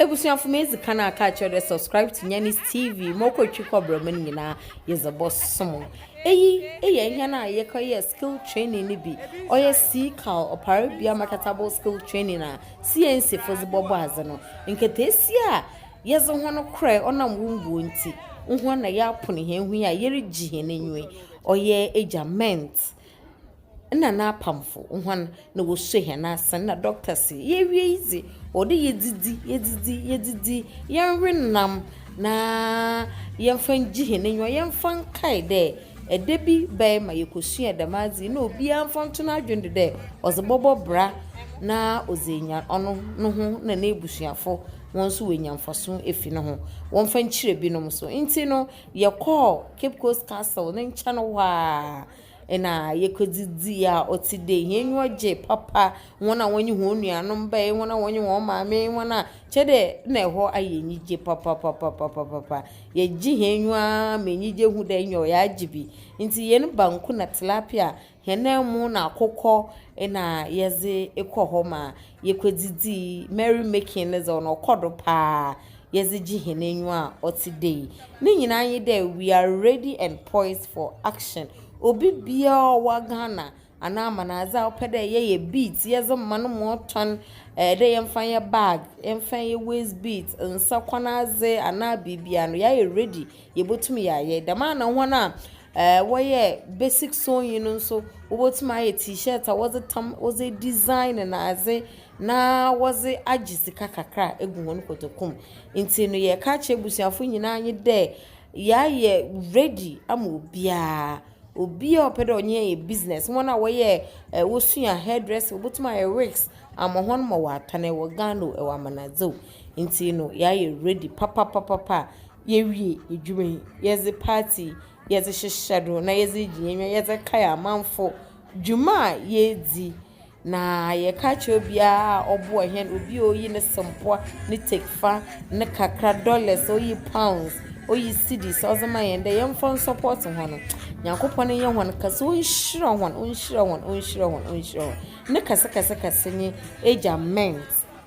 Ebusuafo mezi kana catch the subscribe to Nyanis TV moko twiko bromen nyina yeze boss somo eyi enya na yekoye skill training ni bi oye CCAL oparibia marketable skill training na CNC fozibobo azano nketesi a yeze ho no kre onam wumbu nti ho na ya pone he hu ya yeri gihe nenwe oye agament na pamfo hwan na wo hwe he na asan na doctor si ye wie izi ode yedidi yenrenam na yemfan gihe nenyo yemfan kai de edebi bai ma yekosua damazi na obi amfan to na adwende de ozebobo bra na ozenya ono no ho na ebusuafo won so wenyamfaso efi no ho won fan kire binom so nti no ye call Cape Coast Castle na ncha no wa ena yekodidi ya otide yenwo je papa wona wonyi ho nuanom bai wona wonyi ho maame wona chede na eho ayenyi je papa ye ji henwa menyi je hu da nyo ya jibi nti yen banku na tilapia henemu na akokọ ena yeze ekoho ma yekodidi merry making is on okodo pa yeze ji henenwa otide ni nyina anye de we are ready and poised for action obi bia wa Ghana ana manaza opede ye beat yeze manu mo ton de yemfan ye bag yemfan ye waist beat nsa kwanaze ana bibia no ye ready ye botumi ya ye dama na ho na woye basic sewing no so wobotuma ye t-shirt was a design na aze na was agisika kakra egu won kotokum nti no ye ka che busuafo nyina anye de ya ye ready ama obi opede onye ye business wona woye wosua hairdresser wobotuma ye wigs ama hon ma watane wo Ghana e wa manazo nti no ya ye ready papa ye wie edwuma yeze party yeze shishado na yeze jienwa yeze kaya manfo dwuma yedi na ye kache obia obo hen obi oyi ne sempo ne tekfa ne kakra dollars oyi pounds oyi cedis ozama yende yemfon support hono yakopon ye hon kase onhira hon ne kase ni agament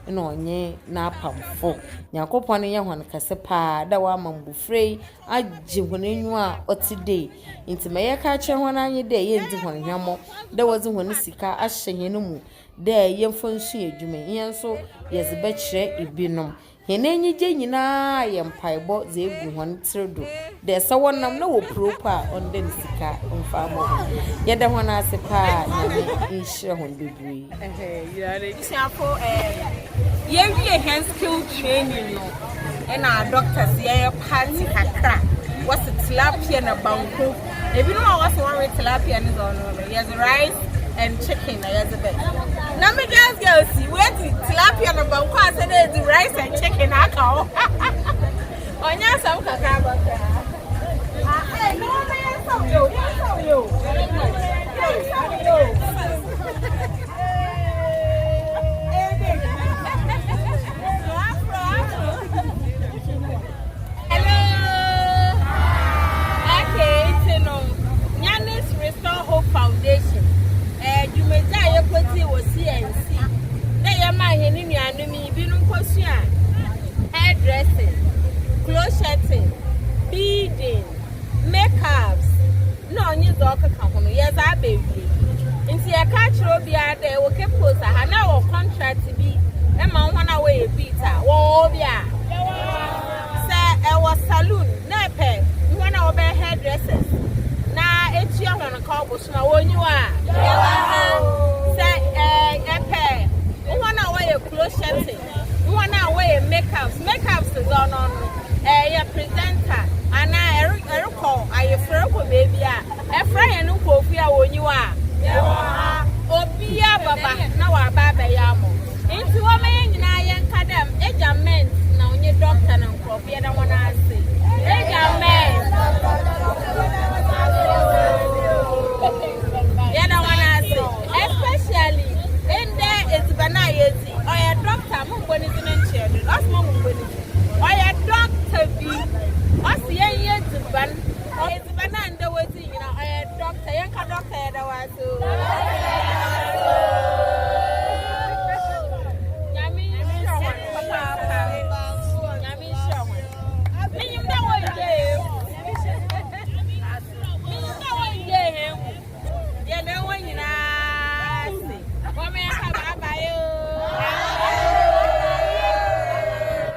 na onye na pamfo yakopon ye hon kase pa da wa mambufrei agi honenwu a otide ntima ye ka che hon anye de ye ndi hon hwamo da wazi hon sika ahye no mu da yemfon su edwuma yenso yezebe kire ibinom henenyi je nyina yempaibo ze egu hon tredo de sa wonnam na wo proper on den sika mfamo ye da hon asepa na inhire hon bebri Example ye wie hand skill training no na doctors ye party kakra was tilapia na banku ebi no was one tilapia ni zo no yes rice and chicken na yes be na me just go see where tilapia na banku I said the rice and chicken aka onya sam kakra ba no me sam yo Foundation you may die equity was CNC they are my enemy and me binum kosua hairdressing crocheting beading makeups no nyi zoka kan yes I baby nti ya catch obia there wo keposa ha na wo contract bi e ma ho na we beater wo bia say e was saloon na pe ho na wo be hairdressers na etia hono ka obosuma wonyiwa say epe wona we crocheting wona we makeups is on ya presenter ana eriko ayefreko baby a efra no kofi a wonyiwa obia baba na wa baba ya mo nti wo me